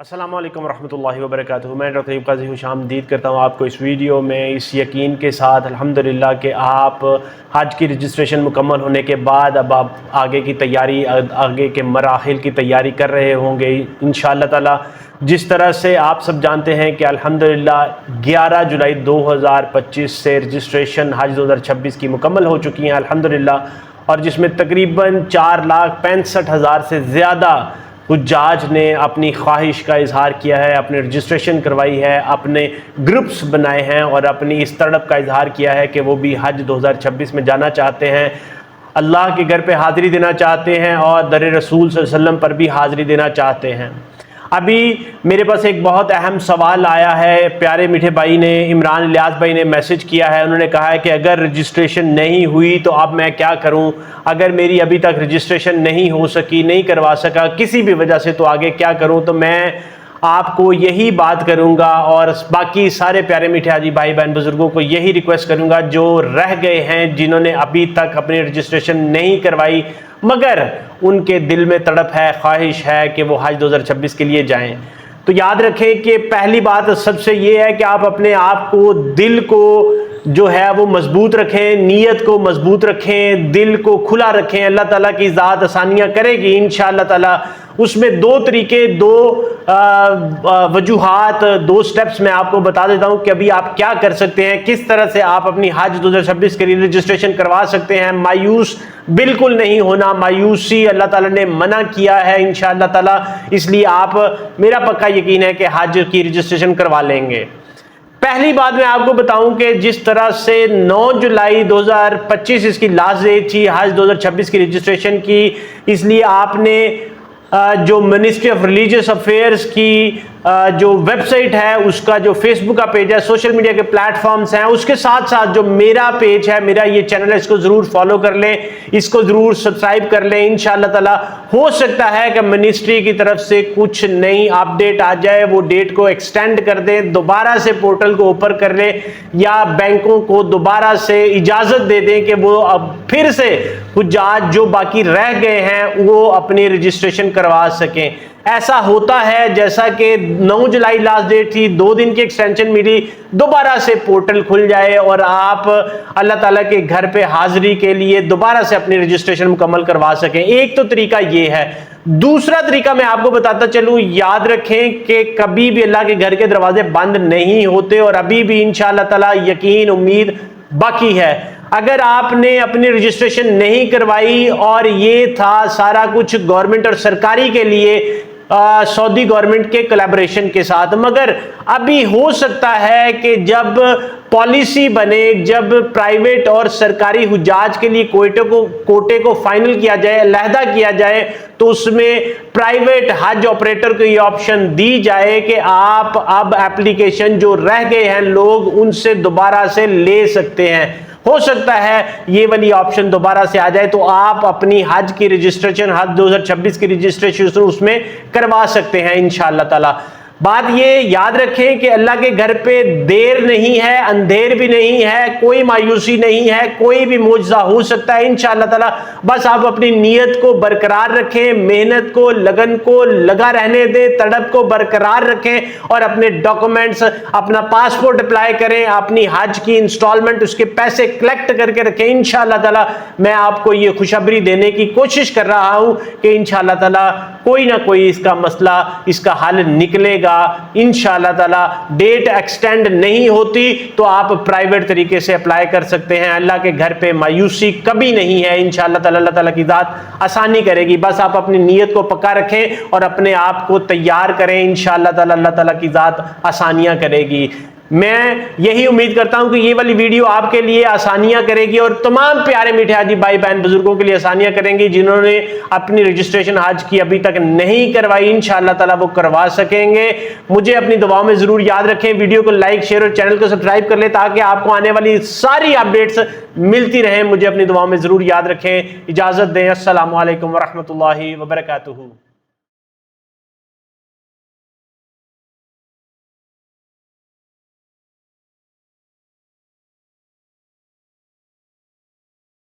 السلام علیکم ورحمۃ اللہ وبرکاتہ۔ میں ڈاکٹر طیب قاضی خوش آمدید کرتا ہوں آپ کو اس ویڈیو میں، اس یقین کے ساتھ الحمدللہ کہ آپ حج کی رجسٹریشن مکمل ہونے کے بعد اب آپ آگے کی تیاری، آگے کے مراحل کی تیاری کر رہے ہوں گے انشاءاللہ تعالی۔ جس طرح سے آپ سب جانتے ہیں کہ الحمدللہ 11 جولائی 2025 سے رجسٹریشن حج 2026 کی مکمل ہو چکی ہیں الحمدللہ، اور جس میں تقریباً 4,65,000 سے زیادہ حجاج نے اپنی خواہش کا اظہار کیا ہے، اپنے رجسٹریشن کروائی ہے، اپنے گروپس بنائے ہیں اور اپنی اس تڑپ کا اظہار کیا ہے کہ وہ بھی حج 2026 میں جانا چاہتے ہیں، اللہ کے گھر پہ حاضری دینا چاہتے ہیں اور در رسول صلی اللہ علیہ وسلم پر بھی حاضری دینا چاہتے ہیں۔ ابھی میرے پاس ایک بہت اہم سوال آیا ہے، پیارے میٹھے بھائی نے، عمران الیاس بھائی نے میسج کیا ہے، انہوں نے کہا ہے کہ اگر رجسٹریشن نہیں ہوئی تو اب میں کیا کروں؟ اگر میری ابھی تک رجسٹریشن نہیں ہو سکی، نہیں کروا سکا کسی بھی وجہ سے، تو آگے کیا کروں؟ تو میں آپ کو یہی بات کروں گا اور باقی سارے پیارے میٹھے حاجی بھائی بہن بزرگوں کو یہی ریکویسٹ کروں گا جو رہ گئے ہیں، جنہوں نے ابھی تک اپنی رجسٹریشن نہیں کروائی مگر ان کے دل میں تڑپ ہے، خواہش ہے کہ وہ حج 2026 کے لیے جائیں، تو یاد رکھیں کہ پہلی بات سب سے یہ ہے کہ آپ اپنے آپ کو، دل کو جو ہے وہ مضبوط رکھیں، نیت کو مضبوط رکھیں، دل کو کھلا رکھیں، اللہ تعالیٰ کی ذات آسانیاں کرے گی انشاءاللہ تعالیٰ۔ اس میں دو طریقے، دو وجوہات، دو سٹیپس میں آپ کو بتا دیتا ہوں کہ ابھی آپ کیا کر سکتے ہیں، کس طرح سے آپ اپنی حج 2026 کے لیے رجسٹریشن کروا سکتے ہیں۔ مایوس بالکل نہیں ہونا، مایوسی اللہ تعالیٰ نے منع کیا ہے انشاءاللہ تعالیٰ، اس لیے آپ، میرا پکا یقین ہے کہ حج کی رجسٹریشن کروا لیں گے۔ پہلی بات میں آپ کو بتاؤں کہ جس طرح سے 9 جولائی 2025 اس کی لاسٹ ڈیٹ تھی حج 2026 کی رجسٹریشن کی، اس لیے آپ نے جو منسٹری آف ریلیجیس افیئرز کی جو ویب سائٹ ہے، اس کا جو فیس بک کا پیج ہے، سوشل میڈیا کے پلیٹ فارمز ہیں، اس کے ساتھ ساتھ جو میرا پیج ہے، میرا یہ چینل ہے، اس کو ضرور فالو کر لیں، اس کو ضرور سبسکرائب کر لیں انشاءاللہ تعالی۔ ہو سکتا ہے کہ منسٹری کی طرف سے کچھ نئی اپ ڈیٹ آ جائے، وہ ڈیٹ کو ایکسٹینڈ کر دیں، دوبارہ سے پورٹل کو اوپن کر لیں، یا بینکوں کو دوبارہ سے اجازت دے دیں کہ وہ اب پھر سے حجاج جو باقی رہ گئے ہیں وہ اپنی رجسٹریشن کروا سکیں۔ ایسا ہوتا ہے جیسا کہ 9 جولائی لاسٹ ڈیٹ تھی، 2 دن کی ایکسٹینشن ملی، دوبارہ سے پورٹل کھل جائے اور آپ اللہ تعالیٰ کے گھر پہ حاضری کے لیے دوبارہ سے اپنی رجسٹریشن مکمل کروا سکیں۔ ایک تو طریقہ یہ ہے۔ دوسرا طریقہ میں آپ کو بتاتا چلوں، یاد رکھیں کہ کبھی بھی اللہ کے گھر کے دروازے بند نہیں ہوتے اور ابھی بھی انشاءاللہ تعالیٰ یقین، امید باقی ہے۔ اگر آپ نے اپنی رجسٹریشن نہیں کروائی اور یہ تھا سارا کچھ گورنمنٹ اور سرکاری کے لیے، سعودی گورنمنٹ کے کولیبریشن کے ساتھ، مگر ابھی ہو سکتا ہے کہ جب پالیسی بنے، جب پرائیویٹ اور سرکاری حجاج کے لیے کوٹے کو فائنل کیا جائے، علیحدہ کیا جائے، تو اس میں پرائیویٹ حج آپریٹر کو یہ آپشن دی جائے کہ آپ اب ایپلیکیشن جو رہ گئے ہیں لوگ ان سے دوبارہ سے لے سکتے ہیں۔ ہو سکتا ہے یہ والی آپشن دوبارہ سے آ جائے تو آپ اپنی حج کی رجسٹریشن، حج 2026 کی رجسٹریشن اس میں کروا سکتے ہیں انشاءاللہ تعالی۔ بات یہ یاد رکھیں کہ اللہ کے گھر پہ دیر نہیں ہے، اندھیر بھی نہیں ہے، کوئی مایوسی نہیں ہے، کوئی بھی معجزہ ہو سکتا ہے انشاءاللہ تعالی۔ بس آپ اپنی نیت کو برقرار رکھیں، محنت کو، لگن کو لگا رہنے دیں، تڑپ کو برقرار رکھیں اور اپنے ڈاکومنٹس، اپنا پاسپورٹ اپلائی کریں، اپنی حج کی انسٹالمنٹ، اس کے پیسے کلیکٹ کر کے رکھیں انشاءاللہ تعالی۔ میں آپ کو یہ خوشخبری دینے کی کوشش کر رہا ہوں کہ انشاءاللہ تعالی کوئی نہ کوئی اس کا مسئلہ، اس کا حل نکلے گا انشاءاللہ تعالی۔ ڈیٹ ایکسٹینڈ نہیں ہوتی تو آپ پرائیویٹ طریقے سے اپلائی کر سکتے ہیں۔ اللہ کے گھر پہ مایوسی کبھی نہیں ہے انشاءاللہ تعالی، اللہ تعالیٰ کی ذات آسانی کرے گی۔ بس آپ اپنی نیت کو پکا رکھیں اور اپنے آپ کو تیار کریں انشاءاللہ تعالی، اللہ تعالیٰ کی ذات آسانیاں کرے گی۔ میں یہی امید کرتا ہوں کہ یہ والی ویڈیو آپ کے لیے آسانیاں کرے گی اور تمام پیارے میٹھے حاجی بھائی بہن بزرگوں کے لیے آسانیاں کریں گی، جنہوں نے اپنی رجسٹریشن حج کی ابھی تک نہیں کروائی انشاءاللہ تعالیٰ وہ کروا سکیں گے۔ مجھے اپنی دعاؤں میں ضرور یاد رکھیں، ویڈیو کو لائک، شیئر اور چینل کو سبسکرائب کر لیں تاکہ آپ کو آنے والی ساری اپڈیٹس ملتی رہیں۔ مجھے اپنی دعاؤں میں ضرور یاد رکھیں۔ اجازت دیں، السلام علیکم ورحمۃ اللہ وبرکاتہ۔